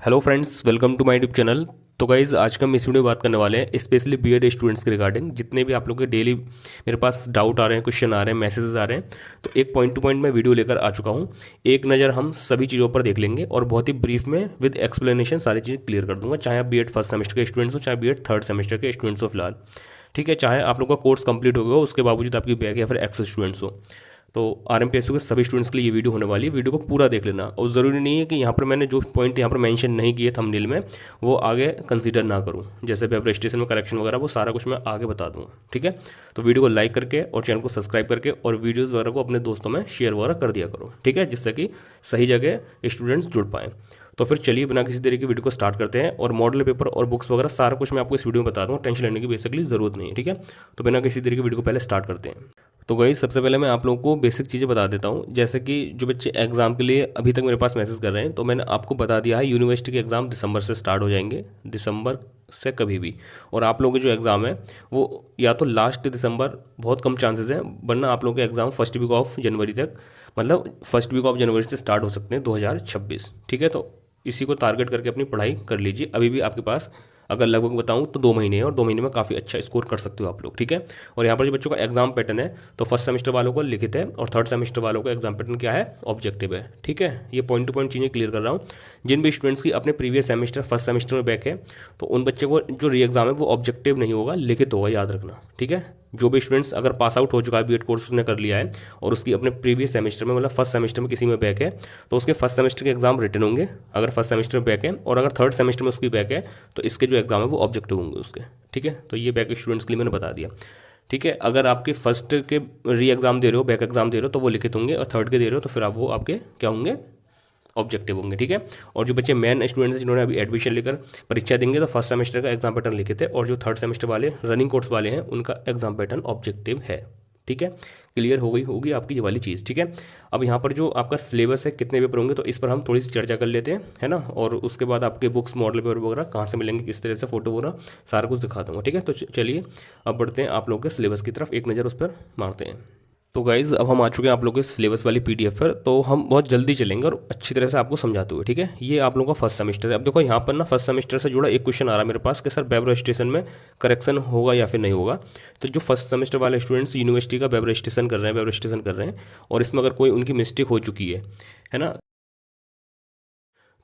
Hello friends, welcome to my YouTube channel. तो guys, आज का हम इस वीडियो में बात करने वाले हैं स्पेशली बीएड स्टूडेंट्स के रिगार्डिंग। जितने भी आप लोग के डेली मेरे पास डाउट आ रहे हैं, क्वेश्चन आ रहे हैं, मैसेजेस आ रहे हैं, तो एक पॉइंट टू पॉइंट मैं वीडियो लेकर आ चुका हूँ। एक नज़र हम सभी चीज़ों पर देख लेंगे और बहुत ही ब्रीफ में विद एक्सप्लेनेशन सारी चीज़ें क्लियर कर दूंगा, चाहे आप बीएड फर्स्ट सेमेस्टर के स्टूडेंट्स हो, चाहे बीएड थर्ड सेमेस्टर के स्टूडेंट्स हो फिलहाल। ठीक है, चाहे आप लोग का कोर्स कंप्लीट हो गया हो, उसके बावजूद आपकी बैक या फिर एक्स स्टूडेंट्स हो, तो आरएमपीएसयू के सभी स्टूडेंट्स के लिए ये वीडियो होने वाली है। वीडियो को पूरा देख लेना, और ज़रूरी नहीं है कि यहाँ पर मैंने जो पॉइंट यहाँ पर मेंशन नहीं किए थंबनेल में वो आगे कंसीडर ना करूँ। जैसे वेब रजिस्ट्रेशन में करेक्शन वगैरह वो सारा कुछ मैं आगे बता दूँगा। ठीक है, तो वीडियो को लाइक करके और चैनल को सब्सक्राइब करके और वीडियोज़ वगैरह को अपने दोस्तों में शेयर वगैरह कर दिया करो। ठीक है, जिससे कि सही जगह स्टूडेंट्स जुड़ पाएँ। तो फिर चलिए बिना किसी तरीके की वीडियो को स्टार्ट करते हैं, और मॉडल पेपर और बुक्स वगैरह सारा कुछ मैं आपको इस वीडियो में बता दूँ। टेंशन लेने की बेसिकली ज़रूरत नहीं है। ठीक है, तो बिना किसी तरीके की वीडियो को पहले स्टार्ट करते हैं। तो गाइस, सबसे पहले मैं आप लोगों को बेसिक चीज़ें बता देता हूँ। जैसे कि जो बच्चे एग्ज़ाम के लिए अभी तक मेरे पास मैसेज कर रहे हैं, तो मैंने आपको बता दिया है यूनिवर्सिटी के एग्ज़ाम दिसंबर से स्टार्ट हो जाएंगे, दिसंबर से कभी भी। और आप लोगों के जो एग्ज़ाम है वो या तो लास्ट दिसंबर, बहुत कम चांसेस हैं, वरना आप लोगों के exam first week of January तक, मतलब फर्स्ट वीक ऑफ जनवरी से स्टार्ट हो सकते हैं 2026। ठीक है, तो इसी को टारगेट करके अपनी पढ़ाई कर लीजिए। अभी भी आपके पास अगर लगभग बताऊं तो 2 महीने है, और 2 महीने में काफ़ी अच्छा स्कोर कर सकते हो आप लोग। ठीक है, और यहाँ पर जो बच्चों का एग्जाम पैटर्न है, तो फर्स्ट सेमेस्टर वालों को लिखित है और थर्ड सेमेस्टर वालों का एग्जाम पैटर्न क्या है, ऑब्जेक्टिव है। ठीक है, ये पॉइंट टू पॉइंट चीज़ें क्लियर कर रहा हूँ। जिन भी स्टूडेंट्स की अपने प्रीवियस सेमेस्टर फर्स्ट सेमेस्टर में बैक है, तो उन बच्चों को जो री एग्जाम है वो ऑब्जेक्टिव नहीं होगा, लिखित होगा, याद रखना। ठीक है, जो भी स्टूडेंट्स अगर पास आउट हो चुका है, बीएड कोर्स उसने कर लिया है और उसकी अपने प्रीवियस सेमेस्टर में, मतलब फर्स्ट सेमेस्टर में किसी में बैक है, तो उसके फर्स्ट सेमेस्टर के एग्जाम रिटर्न होंगे अगर फर्स्ट सेमेस्टर में बैक है, और अगर थर्ड सेमेस्टर में उसकी बैक है तो इसके जो एग्जाम है वो ऑब्जेक्टिव होंगे उसके। ठीक है, तो ये बैक स्टूडेंट्स के लिए मैंने बता दिया। ठीक है, अगर आपके फर्स्ट के री एग्जाम दे रहे हो, बैक एग्जाम दे रहे हो, तो वो लिखित होंगे, और थर्ड के दे रहे हो तो फिर आप वो आपके क्या होंगे, ऑब्जेक्टिव होंगे। ठीक है, और जो बच्चे मेन स्टूडेंट्स हैं जिन्होंने अभी एडमिशन लेकर परीक्षा देंगे, तो फर्स्ट सेमेस्टर का एग्जाम पैटर्न लिखित है, और जो थर्ड सेमेस्टर वाले रनिंग कोर्स वाले हैं उनका एग्जाम पैटर्न ऑब्जेक्टिव है। ठीक है, क्लियर हो गई होगी आपकी ये वाली चीज़। ठीक है, अब यहाँ पर जो आपका सिलेबस है, कितने पेपर होंगे, तो इस पर हम थोड़ी सी चर्चा कर लेते हैं, है ना। और उसके बाद आपके बुक्स, मॉडल पेपर वगैरह कहाँ से मिलेंगे, किस तरह से, फोटो वगैरह सारा कुछ दिखा दूँगा। ठीक है, तो चलिए अब बढ़ते हैं आप लोगों के सिलेबस की तरफ, एक नज़र उस पर मारते हैं। तो गाइज़, अब हम आ चुके हैं आप लोगों के सिलेबस वाली पीडीएफ पर, तो हम बहुत जल्दी चलेंगे और अच्छी तरह से आपको समझाते हुए। ठीक है, ये आप लोगों का फर्स्ट सेमेस्टर है। अब देखो यहाँ पर ना फर्स्ट सेमेस्टर से जुड़ा एक क्वेश्चन आ रहा है मेरे पास कि सर वेब रजिस्ट्रेशन में करेक्शन होगा या फिर नहीं होगा। तो जो फर्स्ट सेमेस्टर वाले स्टूडेंट्स यूनिवर्सिटी का वेब रजिस्ट्रेशन कर रहे हैं, वेब रजिस्ट्रेशन कर रहे हैं, और इसमें अगर कोई उनकी मिस्टेक हो चुकी है ना,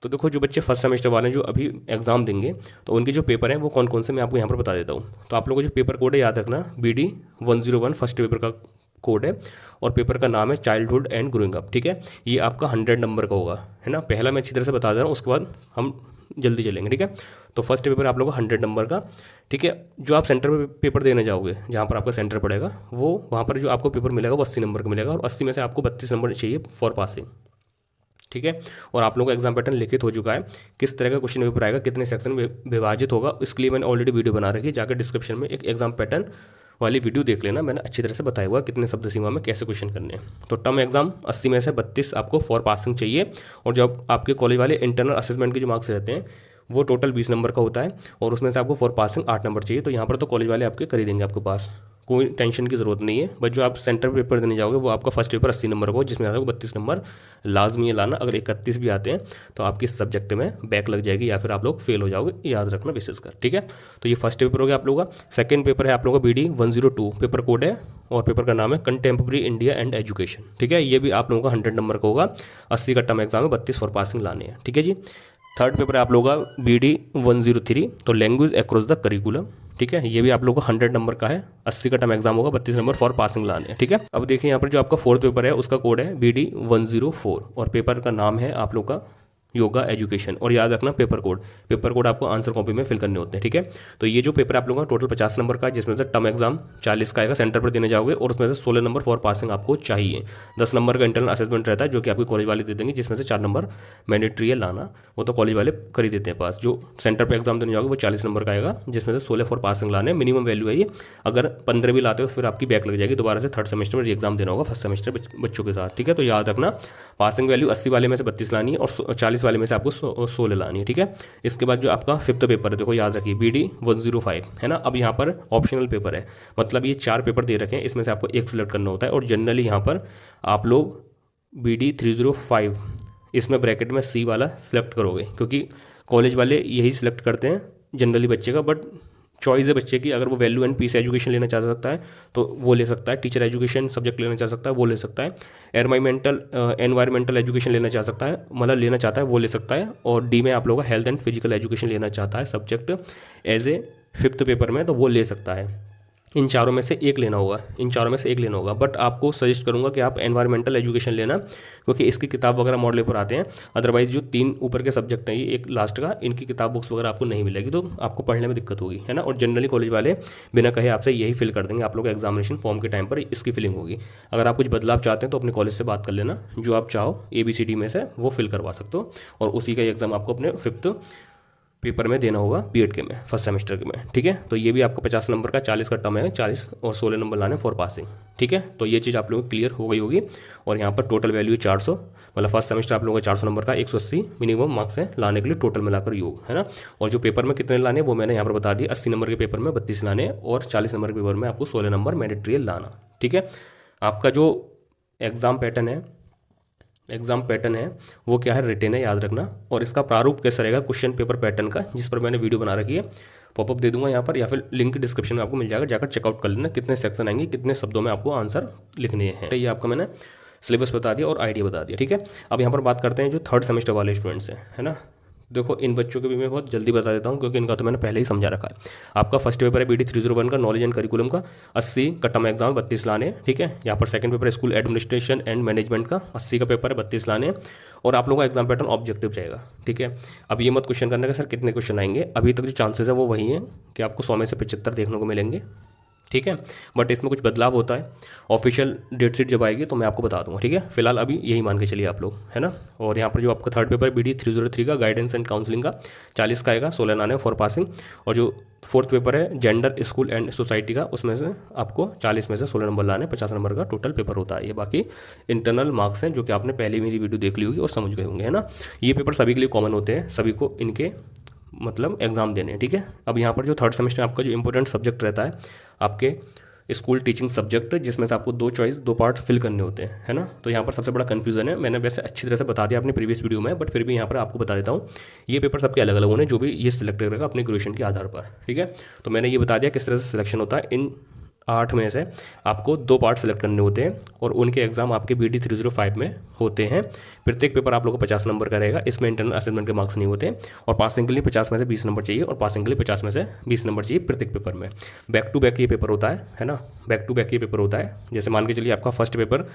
तो देखो जो बच्चे फर्स्ट सेमेस्टर वाले हैं जो अभी एग्जाम देंगे, तो उनके जो पेपर हैं वो कौन कौन से मैं आपको यहाँ पर बता देता हूँ। तो आप लोगों को जो पेपर कोड है याद रखना, BD 101 फर्स्ट पेपर का कोड है, और पेपर का नाम है चाइल्डहुड एंड ग्रोइंग अप। ठीक है, ये आपका 100 नंबर का होगा, है ना। पहला मैं अच्छी तरह से बता दे रहा हूँ, उसके बाद हम जल्दी चलेंगे। ठीक है, तो फर्स्ट पेपर आप लोगों का 100 नंबर का। ठीक है, जो आप सेंटर पे पेपर देने जाओगे, जहाँ पर आपका सेंटर पड़ेगा, वो वहाँ पर जो आपको पेपर मिलेगा वो 80 नंबर का मिलेगा, और 80 में से आपको 32 नंबर चाहिए फॉर पासिंग। ठीक है, और आप लोगों का एग्जाम पैटर्न लिखित हो चुका है, किस तरह का क्वेश्चन पेपर आएगा, कितने सेक्शन में विभाजित होगा, इसके लिए मैंने ऑलरेडी वीडियो बना रखी है, जाकर डिस्क्रिप्शन में एक एग्जाम पैटर्न वाली वीडियो देख लेना, मैंने अच्छी तरह से बताया हुआ कितने शब्द सीमा में कैसे क्वेश्चन करने हैं। तो टर्म एग्जाम 80 में से 32 आपको फॉर पासिंग चाहिए, और जब आपके कॉलेज वाले इंटरनल असेसमेंट के जो मार्क्स रहते हैं वो टोटल 20 नंबर का होता है, और उसमें से आपको फॉर पासिंग 8 नंबर चाहिए। तो यहाँ पर तो कॉलेज वाले आपके कर ही देंगे, आपके पास कोई टेंशन की ज़रूरत नहीं है। बट जो आप सेंटर पेपर देने जाओगे वो आपका फर्स्ट पेपर 80 नंबर का हो, जिसमें आपको 32 नंबर लाजमी है लाना। अगर 31 भी आते हैं तो आपकी सब्जेक्ट में बैक लग जाएगी, या फिर आप लोग फेल हो जाओगे, याद रखना विशेष कर। ठीक है, तो ये फर्स्ट पेपर हो गया आप लोगों का। सेकंड पेपर है आप लोगों का BD 102 पेपर कोड है, और पेपर का नाम है कंटेम्प्रेरी इंडिया एंड एजुकेशन। ठीक है, ये भी आप लोगों का 100 नंबर का होगा, 80 का टर्म एग्जाम है, 32 फॉर पासिंग लाने हैं। ठीक है जी। थर्ड पेपर है आप लोगों का BD 103, तो लैंग्वेज अक्रॉस द करिकुलम। ठीक है, ये भी आप लोगों को 100 नंबर का है, 80 का टर्म एग्जाम होगा, 32 नंबर फॉर पासिंग लाने हैं। ठीक है, अब देखिए यहाँ पर जो आपका फोर्थ पेपर है उसका कोड है BD 104, और पेपर का नाम है आप लोग का योगा एजुकेशन। और याद रखना पेपर कोड आपको आंसर कॉपी में फिल करने होते हैं। ठीक है, तो ये जो पेपर आप लोगों का टोटल 50 नंबर का है, जिसमें से टर्म एग्जाम 40 का आएगा, सेंटर पर देने जाओगे, और उसमें से 16 नंबर फॉर पासिंग आपको चाहिए। 10 नंबर का इंटरनल असेसमेंट रहता है जो कि आपके कॉलेज वाले दे देंगे, जिसमें से 4 नंबर मैंडेटरी है लाना, वो तो कॉलेज वाले कर ही देते हैं पास। जो सेंटर पर एग्जाम देने जाओगे वो 40 नंबर का आएगा, जिसमें से 16 फॉर पासिंग लाने, मिनिमम वैल्यू है ये। अगर 15 भी लाते हो तो फिर आपकी बैक लग जाएगी, दोबारा से थर्ड सेमेस्टर में री एग्जाम देना होगा फर्स्ट सेमेस्टर बच्चों के साथ। ठीक है, तो याद रखना पासिंग वैल्यू 80 वाले में से 32 लानी है, और 40 वाले में से आपको 16 लानी है। ठीक है, इसके बाद जो आपका फिफ्थ पेपर है, देखो याद रखिए BD 105 है ना। अब यहाँ पर ऑप्शनल पेपर है, मतलब ये 4 पेपर दे रखे हैं, इसमें से आपको एक सिलेक्ट करना होता है, और जनरली यहाँ पर आप लोग BD 305 इसमें ब्रैकेट में C वाला सिलेक्ट करोगे, क्योंकि कॉलेज वाले यही सिलेक्ट करते हैं जनरली बच्चे का, बट चॉइस है बच्चे की, अगर वो वैल्यू एंड पीस एजुकेशन लेना चाह सकता है तो वो ले सकता है, टीचर एजुकेशन सब्जेक्ट लेना चाह सकता है वो ले सकता है, एनवायरमेंटल एजुकेशन लेना चाह सकता है, मतलब लेना चाहता है वो ले सकता है, और डी में आप लोगों का हेल्थ एंड फिजिकल एजुकेशन लेना चाहता है subject as a 5th paper में, तो वो ले सकता है। इन चारों में से एक लेना होगा, इन चारों में से एक लेना होगा, बट आपको सजेस्ट करूंगा कि आप एनवायरमेंटल एजुकेशन लेना, क्योंकि इसकी किताब वगैरह मॉडल पेपर आते हैं। अदरवाइज जो 3 ऊपर के सब्जेक्ट हैं, ये एक लास्ट का, इनकी किताब बुक्स वगैरह आपको नहीं मिलेगी, तो आपको पढ़ने में दिक्कत होगी, है ना। और जनरली कॉलेज वाले बिना कहे आपसे यही फिल कर देंगे, आप लोग एग्जामिनेशन फॉर्म के टाइम पर इसकी फिलिंग होगी। अगर आप कुछ बदलाव चाहते हैं तो अपने कॉलेज से बात कर लेना, जो आप चाहो ABCD में से वो फिल करवा सकते हो, और उसी का एग्ज़ाम आपको अपने 5th पेपर में देना होगा B.Ed के में, फर्स्ट सेमेस्टर के में, ठीक है। तो ये भी आपका 50 नंबर का 40 का टर्म है, 40 और 16 नंबर लाने फॉर पासिंग, ठीक है। तो ये चीज़ आप लोगों को क्लियर हो गई होगी। और यहाँ पर टोटल वैल्यू 400, मतलब फर्स्ट सेमेस्टर आप लोगों का 400 नंबर का 180 मिनिमम मार्क्स है लाने के लिए, टोटल मिलाकर योग, है ना। और जो पेपर में कितने लाने वो मैंने यहाँ पर बता दिया, 80 नंबर के पेपर में 32 लाने, और 40 नंबर के पेपर में आपको 16 नंबर मैंडेटरी लाना, ठीक है। आपका जो एग्ज़ाम पैटर्न है वो क्या है, रिटेन है, याद रखना। और इसका प्रारूप कैसा रहेगा क्वेश्चन पेपर पैटर्न का, जिस पर मैंने वीडियो बना रखी है, पॉपअप दे दूंगा यहाँ पर, या फिर लिंक डिस्क्रिप्शन में आपको मिल जाएगा, जाकर चेकआउट कर लेना कितने सेक्शन आएंगे, कितने शब्दों में आपको आंसर लिखने हैं। ये आपका मैंने सिलेबस बता दिया और आइडिया बता दिया, ठीक है। अब यहाँ पर बात करते हैं जो 3rd सेमेस्टर वाले स्टूडेंट्स हैं, है ना। देखो इन बच्चों के भी मैं बहुत जल्दी बता देता हूँ, क्योंकि इनका तो मैंने पहले ही समझा रखा है। आपका फर्स्ट पेपर है BD 301 का नॉलेज एंड करिकुलम का, 80 का टर्म एग्जाम 32 लाने, ठीक है। यहाँ पर सेकंड पेपर है स्कूल एडमिनिस्ट्रेशन एंड मैनेजमेंट का, 80 का पेपर है 32 लाने, और आप लोगों का एग्जाम पैटर्न ऑब्जेक्टिव रहेगा, ठीक है। अब ये मत क्वेश्चन करने का सर कितने क्वेश्चन आएंगे, अभी तक जो चांसेस है वो वही हैं कि आपको 100 में से 75 देखने को मिलेंगे, ठीक है। बट इसमें कुछ बदलाव होता है, ऑफिशियल डेट शीट जब आएगी तो मैं आपको बता दूंगा, ठीक है। फिलहाल अभी यही मान के चलिए आप लोग, है ना। और यहाँ पर जो आपका 3rd पेपर BD 303 का गाइडेंस एंड काउंसलिंग का 40 का आएगा, 16 लाने फॉर पासिंग। और जो 4th पेपर है जेंडर स्कूल एंड सोसाइटी का, उसमें से आपको 40 में से 16 नंबर लाने, 50 नंबर का टोटल पेपर होता है। ये बाकी इंटरनल मार्क्स हैं जो कि आपने पहले मेरी वीडियो देख ली होगी और समझ गए होंगे, है ना। ये पेपर सभी के लिए कॉमन होते हैं, सभी को इनके मतलब एग्जाम देने हैं, ठीक है। अब यहाँ पर जो 3rd सेमेस्टर आपका जो इंपॉर्टेंट सब्जेक्ट रहता है आपके स्कूल टीचिंग सब्जेक्ट, जिसमें से आपको 2 पार्ट फिल करने होते हैं, है ना। तो यहाँ पर सबसे बड़ा कन्फ्यूजन है, मैंने वैसे अच्छी तरह से बता दिया अपने प्रीवियस वीडियो में, बट फिर भी यहाँ पर आपको बता देता हूँ। ये पेपर सबके अलग अलग होने, जो भी ये सिलेक्ट करेगा अपने ग्रेजुएशन के आधार पर, ठीक है। तो मैंने ये बता दिया किस तरह से सिलेक्शन होता है। इन 8 में से आपको 2 पार्ट सेलेक्ट करने होते हैं, और उनके एग्जाम आपके BD 305 में होते हैं। प्रत्येक पेपर आप लोगों को 50 नंबर का रहेगा, इसमें इंटरनल असेसमेंट के मार्क्स नहीं होते, और पासिंग के लिए 50 में से 20 नंबर चाहिए, और पासिंग के लिए 50 में से 20 नंबर चाहिए प्रत्येक पेपर में। बैक टू बैक ये पेपर होता है ना, बैक टू बैक ये पेपर होता है। जैसे मान के चलिए आपका फर्स्ट पेपर,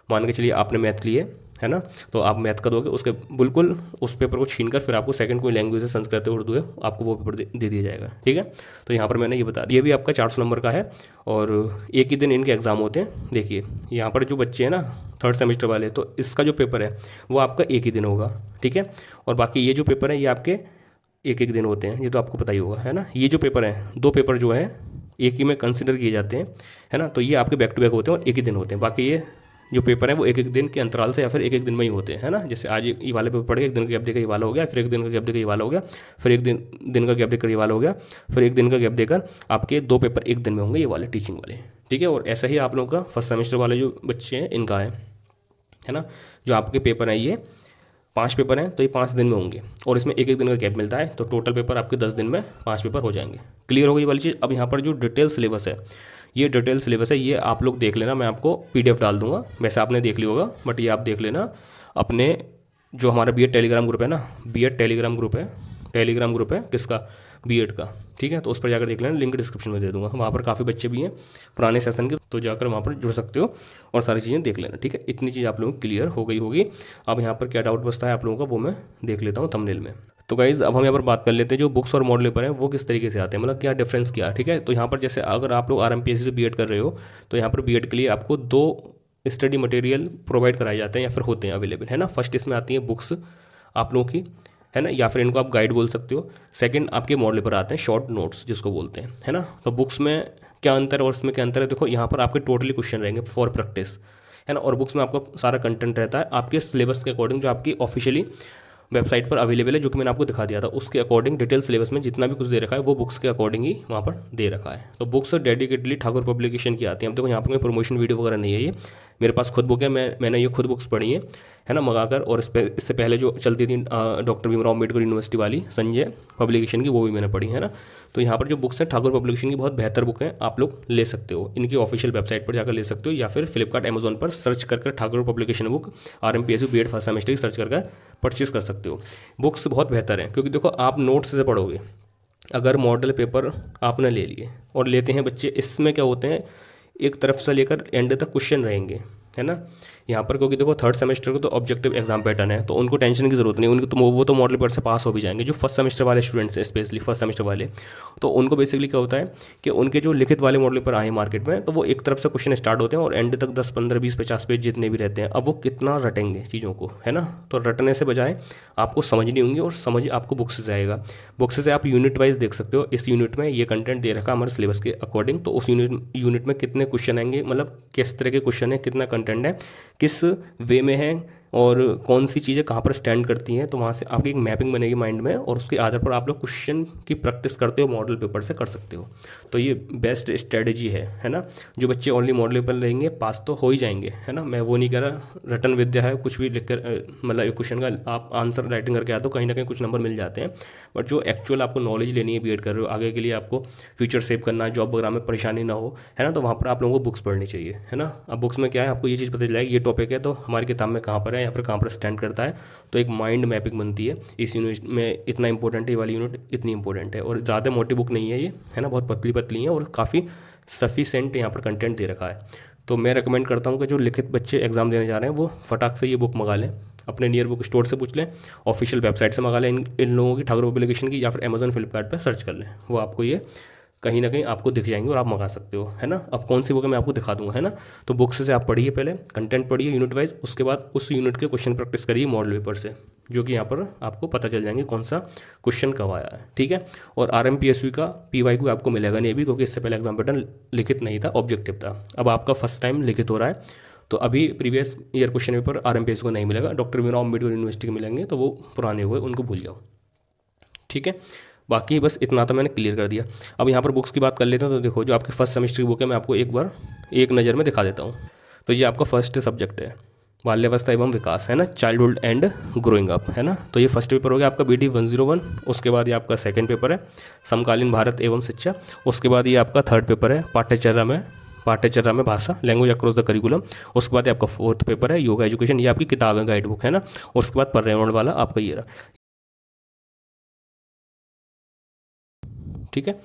मान के चलिए आपने मैथ लिए, है ना, तो आप मैथ का दोगे, उसके बिल्कुल उस पेपर को छीनकर फिर आपको सेकंड कोई लैंग्वेज है, संस्कृत है, उर्दू है, आपको वो पेपर दे दिया जाएगा, ठीक है। तो यहाँ पर मैंने ये बता दिया, ये भी आपका 400 नंबर का है, और एक ही दिन इनके एग्जाम होते हैं। देखिए यहाँ पर जो बच्चे हैं ना 3rd सेमेस्टर वाले, तो इसका जो पेपर है वो आपका एक ही दिन होगा, ठीक है। और बाकी ये जो पेपर है ये आपके एक दिन होते हैं, ये तो आपको पता ही होगा, है ना। ये जो पेपर है, 2 पेपर जो है एक ही में कंसिडर किए जाते हैं, है ना। तो ये आपके बैक टू बैक होते हैं और एक ही दिन होते हैं। बाकी ये जो पेपर है वो एक दिन के अंतराल से या फिर एक दिन में ही होते हैं, है ना। जैसे आज ये वाले पेपर पढ़ के 1 दिन का गैप देकर ये वाला हो गया, फिर 1 दिन का गैप देकर ये वाला हो गया, फिर 1 दिन का गैप देकर ये वाला हो गया, फिर 1 दिन का गैप देकर आपके 2 पेपर एक दिन में होंगे, ये वाले टीचिंग वाले, ठीक है। और ऐसा ही आप लोगों का फर्स्ट सेमेस्टर वाले जो बच्चे हैं इनका है ना। जो आपके पेपर हैं ये 5 पेपर हैं, तो ये 5 दिन में होंगे, और इसमें एक दिन का गैप मिलता है, तो टोटल पेपर आपके 10 दिन में 5 पेपर हो जाएंगे। क्लियर हो गई वाली चीज़। अब यहाँ पर जो डिटेल सिलेबस है, ये डिटेल सिलेबस है, ये आप लोग देख लेना, मैं आपको PDF डाल दूंगा, वैसे आपने देख लिया होगा, बट ये आप देख लेना अपने जो हमारा B.Ed टेलीग्राम ग्रुप है ना, B.Ed टेलीग्राम ग्रुप है किसका, B.Ed का, ठीक है। तो उस पर जाकर देख लेना, लिंक डिस्क्रिप्शन में दे दूंगा, वहाँ पर काफ़ी बच्चे भी हैं पुराने सेशन के, तो जाकर वहाँ पर जुड़ सकते हो और सारी चीज़ें देख लेना, ठीक है। इतनी चीज़ आप लोगों को क्लियर हो गई होगी। अब यहाँ पर क्या डाउट बचता है आप लोगों का, वो मैं देख लेता हूँ थंबनेल में। तो गाइज़ अब हम यहाँ पर बात कर लेते हैं जो बुक्स और मॉडल पेपर हैं वो किस तरीके से आते हैं, मतलब क्या डिफरेंस क्या, ठीक है। तो यहाँ पर जैसे अगर आप लोग RMPSC से B.Ed कर रहे हो, तो यहाँ पर B.Ed के लिए आपको 2 स्टडी मटेरियल प्रोवाइड कराए जाते हैं या फिर होते हैं अवेलेबल, है ना। फर्स्ट इसमें आती है बुक्स आप लोगों की, है ना, या फिर इनको आप गाइड बोल सकते हो। सेकंड आपके मॉडल पेपर आते हैं शॉर्ट नोट्स जिसको बोलते हैं, है ना। तो बुक्स में क्या अंतर है और इसमें क्या अंतर है, देखो यहाँ पर आपके टोटली क्वेश्चन रहेंगे फॉर प्रैक्टिस, है ना। और बुक्स में आपका सारा कंटेंट रहता है आपके सिलेबस के अकॉर्डिंग, जो आपकी ऑफिशियली वेबसाइट पर अवेलेबल है, जो कि मैंने आपको दिखा दिया था, उसके अकॉर्डिंग डिटेल सिलेबस में जितना भी कुछ दे रखा है वो बुक्स के अकॉर्डिंग ही वहाँ पर दे रखा है। तो बुक्स डेडिकेटली ठाकुर पब्लिकेशन की आती है। अब देखो यहाँ पर कोई प्रमोशन वीडियो वगैरह नहीं है, ये मेरे पास खुद बुक है, मैंने ये खुद बुक्स पढ़ी है ना, मंगाकर। और इससे पहले जो चलती थी डॉक्टर भीमराव अम्बेडकर यूनिवर्सिटी वाली संजय पब्लिकेशन की, वो भी मैंने पढ़ी है ना। तो यहाँ पर जो बुक्स हैं ठाकुर पब्लिकेशन की बहुत बेहतर बुक हैं, आप लोग ले सकते हो, इनकी ऑफिशियल वेबसाइट पर जाकर ले सकते हो, या फिर फ्लिपकार्ट अमेजोन पर सर्च कर Thakur publication book RMPSU BEd first semester की सर्च कर परचेज कर सकते हो। बुक्स बहुत बेहतर हैं, क्योंकि देखो आप नोट्स से पढ़ोगे। अगर मॉडल पेपर आपने ले लिए और लेते हैं बच्चे, इसमें क्या होते हैं, एक तरफ से लेकर एंड तक क्वेश्चन रहेंगे, है ना। यहाँ पर क्योंकि देखो थर्ड सेमेस्टर को तो ऑब्जेक्टिव एग्जाम पैटर्न है, तो उनको टेंशन की जरूरत नहीं, उनको तो वो तो मॉडल पेपर से पास हो भी जाएंगे। जो फर्स्ट सेमेस्टर वाले स्टूडेंट्स हैं, स्पेशली फर्स्ट सेमेस्टर वाले, तो उनको बेसिकली क्या होता है कि उनके जो लिखित वाले मॉडल पेपर आए मार्केट में, तो वो एक तरफ से क्वेश्चन स्टार्ट होते हैं और एंड तक 10 15 20 50 पेज जितने भी रहते हैं। अब वो कितना रटेंगे चीज़ों को, है ना। तो रटने से बजाय आपको समझनी होंगी, और समझ आपको बुक्स से आएगा। बुक्स से आप यूनिट वाइज देख सकते हो, इस यूनिट में ये कंटेंट दे रखा हमारे सिलेबस के अकॉर्डिंग, तो उस यूनिट में कितने क्वेश्चन आएंगे, मतलब किस तरह के क्वेश्चन है, कितना कंटेंट है, किस वे में है, और कौन सी चीज़ें कहाँ पर स्टैंड करती हैं। तो वहाँ से आपकी एक मैपिंग बनेगी माइंड में, और उसके आधार पर आप लोग क्वेश्चन की प्रैक्टिस करते हो, मॉडल पेपर से कर सकते हो। तो ये बेस्ट स्ट्रेटजी है ना। जो बच्चे ओनली मॉडल पेपर लेंगे पास तो हो ही जाएंगे, है ना। मैं वो नहीं कह रहा रटन विद्या है, कुछ भी लिख कर मतलब एक क्वेश्चन का आप आंसर राइटिंग करके आते हो, कहीं ना कहीं कुछ नंबर मिल जाते हैं। बट जो एक्चुअल आपको नॉलेज लेनी है, BEd कर रहे हो, आगे के लिए आपको फ्यूचर सेव करना है, जॉब वगैरह में परेशानी ना हो, है ना, तो वहाँ पर आप लोगों को बुक्स पढ़नी चाहिए, है ना। अब बुक्स में क्या है, आपको ये चीज़ पता चलेगी, ये टॉपिक है तो हमारी किताब में कहाँ पर है, या फिर कहाँ पर स्टैंड करता है। तो एक माइंड मैपिंग बनती है, इस यूनिट में इतना इंपॉर्टेंट है, ये वाली यूनिट इतनी इंपॉर्टेंट है। और ज़्यादा मोटी बुक नहीं है ये, है ना, बहुत पतली पतली है, और काफ़ी सफिशेंट यहाँ पर कंटेंट दे रखा है। तो मैं रेकमेंड करता हूँ कि जो लिखित बच्चे एग्जाम देने जा रहे हैं, वो फटाक से ये बुक मंगा लें, अपने नियर बुक स्टोर से पूछ लें, ऑफिशियल वेबसाइट से मंगा लें इन लोगों की, ठाकुर पब्लिकेशन की, या फिर अमेजोन फ्लिपकार्ट पर सर्च कर लें, वो आपको ये कहीं ना कहीं आपको दिख जाएंगे और आप मंगा सकते हो, है ना। अब कौन सी बुक है मैं आपको दिखा दूंगा, है ना। तो बुक्स से आप पढ़िए, पहले कंटेंट पढ़िए यूनिट वाइज, उसके बाद उस यूनिट के क्वेश्चन प्रैक्टिस करिए मॉडल पेपर से, जो कि यहाँ पर आपको पता चल जाएंगे कौन सा क्वेश्चन कब आया है, ठीक है। और RMPSU का PYQ आपको मिलेगा नहीं अभी, क्योंकि इससे पहले एग्जाम पैटर्न लिखित नहीं था, ऑब्जेक्टिव था। अब आपका फर्स्ट टाइम लिखित हो रहा है, तो अभी previous year question paper RMPSU को नहीं मिलेगा, डॉक्टर भीमराव अम्बेडकर यूनिवर्सिटी के मिलेंगे, तो वो पुराने हुए, उनको भूल जाओ, ठीक है। बाकी बस इतना तो मैंने क्लियर कर दिया। अब यहाँ पर बुक्स की बात कर लेते हैं। तो देखो जो आपकी फर्स्ट सेमेस्टर की बुक है, मैं आपको एक बार एक नज़र में दिखा देता हूँ। तो ये आपका फर्स्ट सब्जेक्ट है, बाल्यावस्था एवं विकास, है ना, चाइल्डहुड एंड ग्रोइंग अप, है ना। तो ये फर्स्ट पेपर हो गया आपका BD 101। उसके बाद ये आपका सेकंड पेपर है समकालीन भारत एवं शिक्षा। उसके बाद ये आपका थर्ड पेपर है पाठ्यचर्या में भाषा, लैंग्वेज अक्रॉस द करिकुलम। उसके बाद आपका फोर्थ पेपर है योगा एजुकेशन, ये आपकी किताब है, गाइड बुक, है ना। और उसके बाद पर्यावरण वाला आपका ये रहा, ठीक है।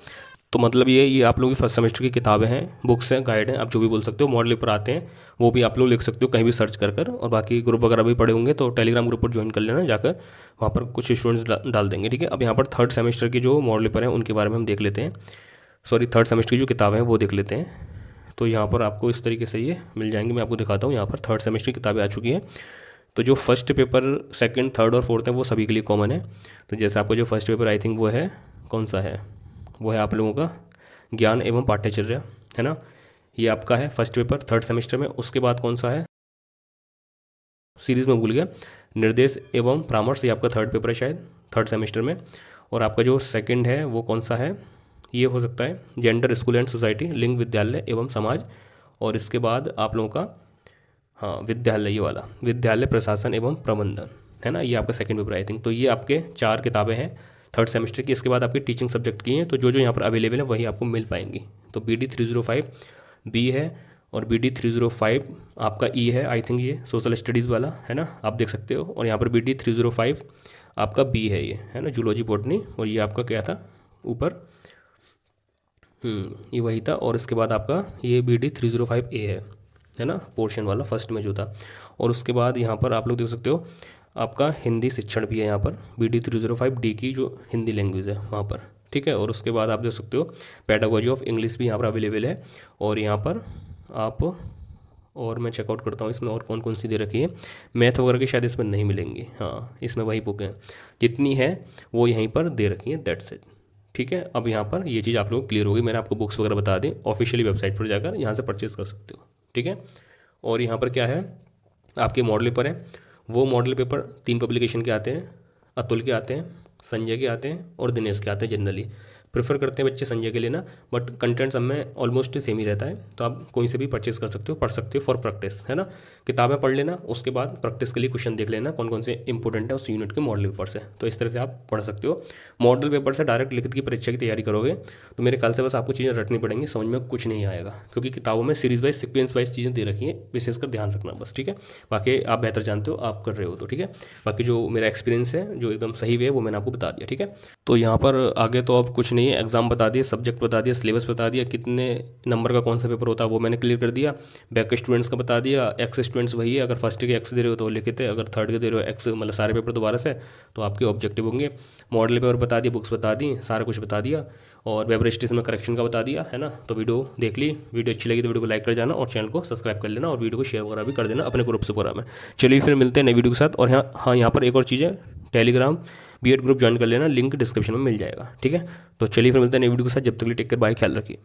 तो मतलब ये आप लोगों की फर्स्ट सेमेस्टर की किताबें हैं, बुक्स हैं, गाइड हैं, आप जो भी बोल सकते हो। मॉडल पेपर आते हैं, वो भी आप लोग लिख सकते हो कहीं भी सर्च कर। और बाकी ग्रुप वगैरह भी पड़े होंगे, तो टेलीग्राम ग्रुप पर ज्वाइन कर लेना जाकर, वहाँ पर कुछ स्टूडेंट्स डाल देंगे, ठीक है। अब यहाँ पर थर्ड सेमेस्टर की जो मॉडल पेपर हैं उनके बारे में हम देख लेते हैं। सॉरी, थर्ड सेमेस्टर की जो किताबें हैं वो देख लेते हैं। तो यहाँ पर आपको इस तरीके से ये मिल जाएंगी, मैं आपको दिखाता हूँ। यहाँ पर थर्ड सेमेस्टर की किताबें आ चुकी हैं। तो जो फर्स्ट पेपर सेकंड थर्ड और फोर्थ है वो सभी के लिए कॉमन है। तो जैसे आपको जो फर्स्ट पेपर आई थिंक वो है, कौन सा है, वो है आप लोगों का ज्ञान एवं पाठ्यचर्या, है ना। ये आपका है फर्स्ट पेपर थर्ड सेमेस्टर में। उसके बाद कौन सा है, सीरीज़ में भूल गया, निर्देश एवं परामर्श, ये आपका थर्ड पेपर है शायद थर्ड सेमेस्टर में। और आपका जो सेकंड है वो कौन सा है, ये हो सकता है जेंडर स्कूल एंड सोसाइटी, लिंग विद्यालय एवं समाज। और इसके बाद आप लोगों का, हाँ, विद्यालय, ये वाला विद्यालय प्रशासन एवं प्रबंधन, है ना, ये आपका सेकंड पेपर आई थिंक। तो ये आपके 4 किताबें हैं थर्ड सेमेस्टर की। इसके बाद आपकी टीचिंग सब्जेक्ट की हैं, तो जो जो यहाँ पर अवेलेबल है वही आपको मिल पाएंगी। तो BD 305 B है, और BD 305 आपका E है आई थिंक, ये सोशल स्टडीज़ वाला, है ना, आप देख सकते हो। और यहाँ पर BD 305 आपका B है, ये है ना, जूलॉजी बॉटनी। और ये आपका क्या था ऊपर, ये वही था। और इसके बाद आपका ये BD 305 A है ना, पोर्शन वाला फर्स्ट में जो था। और उसके बाद यहाँ पर आप लोग देख सकते हो आपका हिंदी शिक्षण भी है यहाँ पर, BD 305 D की जो हिंदी लैंग्वेज है वहाँ पर, ठीक है। और उसके बाद आप देख सकते हो पेडागोजी ऑफ इंग्लिश भी यहाँ पर अवेलेबल है। और यहाँ पर आप, और मैं चेकआउट करता हूँ इसमें और कौन कौन सी दे रखी है, मैथ वगैरह की शायद इसमें नहीं मिलेंगी, हाँ, इसमें वही बुक है जितनी है वो यहीं पर दे रखी है, दैट्स इट, ठीक है। अब यहाँ पर ये चीज़ आप लोग क्लियर होगी, मैंने आपको बुक्स वगैरह बता दी, ऑफिशियली वेबसाइट पर जाकर यहाँ से परचेज कर सकते हो, ठीक है। और यहाँ पर क्या है, आपके मॉडल पेपर है, वो मॉडल पेपर 3 पब्लिकेशन के आते हैं, अतुल के आते हैं, संजय के आते हैं और दिनेश के आते हैं जनरली। प्रेफर करते हैं बच्चे संजय के लेना, बट कंटेंट सब में ऑलमोस्ट सेम ही रहता है, तो आप कोई से भी परचेज कर सकते हो, पढ़ सकते हो फॉर प्रैक्टिस, है ना। किताबें पढ़ लेना, उसके बाद प्रैक्टिस के लिए क्वेश्चन देख लेना कौन कौन से इंपॉर्टेंट है उस यूनिट के मॉडल पेपर से। तो इस तरह से आप पढ़ सकते हो। मॉडल पेपर से डायरेक्ट लिखित की परीक्षा की तैयारी करोगे तो मेरे ख्याल से बस आपको चीज़ें रटनी पड़ेंगी, समझ में कुछ नहीं आएगा, क्योंकि किताबों में सीरीज वाइज सीक्वेंस वाइज चीज़ें दे रखी हैं, विशेषकर ध्यान रखना बस, ठीक है। बाकी आप बेहतर जानते हो, आप कर रहे हो तो ठीक है। बाकी जो मेरा एक्सपीरियंस है जो एकदम सही वे है वो मैंने आपको बता दिया, ठीक है। तो यहाँ पर आगे तो अब कुछ नहीं है, एग्जाम बता दिए, सब्जेक्ट बता दिया, सिलेबस बता दिया, कितने नंबर का कौन सा पेपर होता है वो मैंने क्लियर कर दिया, बैक के स्टूडेंट्स का बता दिया। एक्स स्टूडेंट्स वही है, अगर फर्स्ट के एक्स दे रहे हो तो लिखित है, अगर थर्ड के दे रहे हो एक्स, मतलब सारे पेपर दोबारा से, तो आपके ऑब्जेक्टिव होंगे। मॉडल पेपर बता दिया, बुक्स बता दी, सारा कुछ बता दिया, और वेब रजिस्ट्रेशन में करेक्शन का बता दिया, है ना। तो वीडियो देख ली, वीडियो अच्छी लगी तो वीडियो को लाइक कर जाना और चैनल को सब्सक्राइब कर लेना, और वीडियो को शेयर वगैरह भी कर देना अपने ग्रुप से पूरा में। चलिए फिर मिलते हैं नई वीडियो के साथ। और यहाँ पर एक और चीज़ है, टेलीग्राम बीएड ग्रुप ज्वाइन कर लेना, लिंक डिस्क्रिप्शन में मिल जाएगा, ठीक है। तो चलिए फिर मिलते हैं नई वीडियो के साथ, जब तक के लिए टेक केयर, बाय, ख्याल रखिए।